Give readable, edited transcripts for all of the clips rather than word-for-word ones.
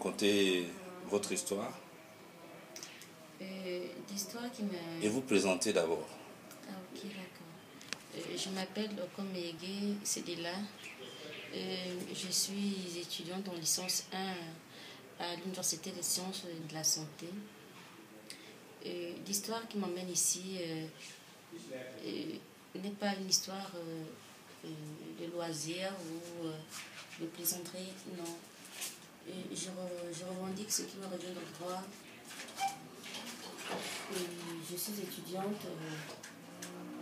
raconter votre histoire L'histoire qui m'a... et vous présenter d'abord. Ah ok, d'accord. Je m'appelle Okomege Sedela. Je suis étudiante en licence 1 à l'Université des sciences de la santé. L'histoire qui m'emmène ici n'est pas une histoire de loisirs ou de plaisanterie, non. Je revendique ce qui me revient de droit. Je suis étudiante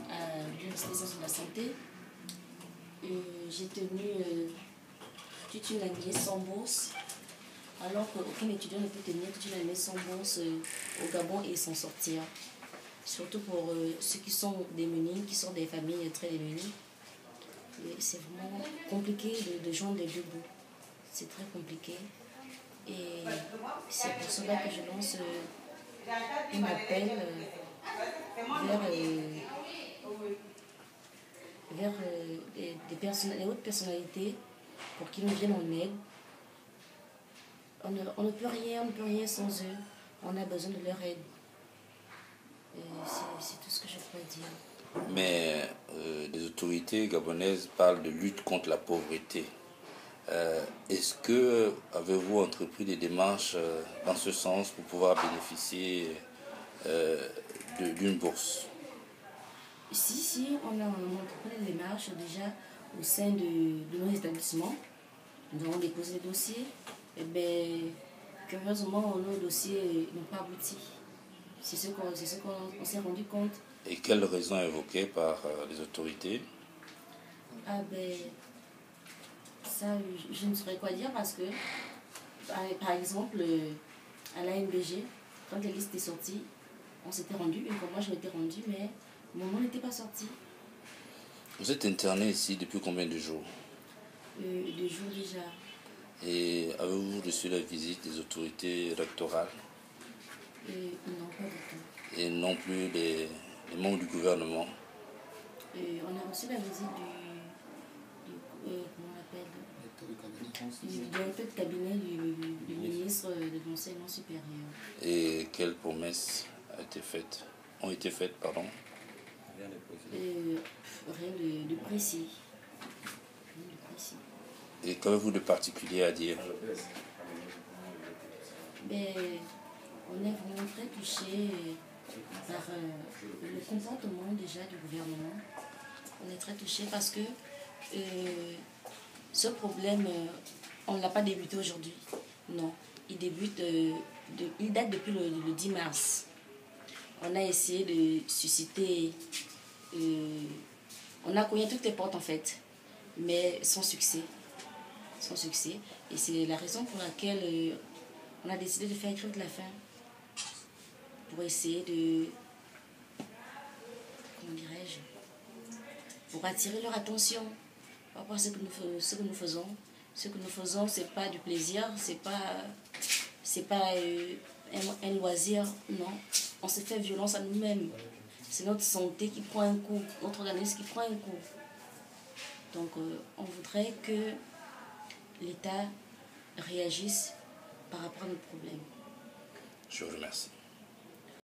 à l'Université des sciences de la santé. J'ai tenu toute une année sans bourse, alors qu'aucun étudiant ne peut tenir toute une année sans bourse au Gabon et s'en sortir. Surtout pour ceux qui sont démunis, qui sont des familles très démunies. C'est vraiment compliqué de joindre les deux bouts. C'est très compliqué. Et c'est pour cela que je lance un appel vers les hautes personnalités pour qu'ils nous viennent en aide. On ne peut rien sans eux. On a besoin de leur aide. C'est tout ce que je pourrais dire. Mais les autorités gabonaises parlent de lutte contre la pauvreté. Est-ce que avez-vous entrepris des démarches dans ce sens pour pouvoir bénéficier d'une bourse? Si, on a entrepris des démarches déjà au sein de nos établissements. Nous avons déposé des dossiers. Et bien, curieusement, nos dossiers n'ont pas abouti. C'est ce qu'on s'est rendu compte. Et quelles raisons évoquées par les autorités? Ah ben, ça, je ne saurais quoi dire parce que, par exemple, à l'ANBG, quand la liste est sortie, on s'était rendu, et comme moi je m'étais rendu, mais mon nom n'était pas sorti. Vous êtes interné ici depuis combien de jours? 2 jours déjà. Et avez-vous reçu la visite des autorités rectorales? Non, pas du tout. Et non plus les membres du gouvernement? On a reçu la visite comment on appelle, du directeur de cabinet du ministre de l'enseignement supérieur. Et quelles promesses ont été faites? Rien de précis. Et qu'avez-vous de particulier à dire? Ben, on est vraiment très touché par le comportement déjà du gouvernement. On est très touché parce que ce problème, on ne l'a pas débuté aujourd'hui. Non, il date depuis le 10 mars. On a essayé de susciter, on a cogné toutes les portes en fait, mais sans succès. Sans succès. Et c'est la raison pour laquelle on a décidé de faire grève de la faim. Pour essayer de, comment dirais-je, pour attirer leur attention par rapport à ce que nous faisons. Ce que nous faisons, c'est pas du plaisir, c'est pas un loisir, non. On se fait violence à nous-mêmes. C'est notre santé qui prend un coup, notre organisme qui prend un coup. Donc, on voudrait que l'État réagisse par rapport à nos problèmes. Je vous remercie.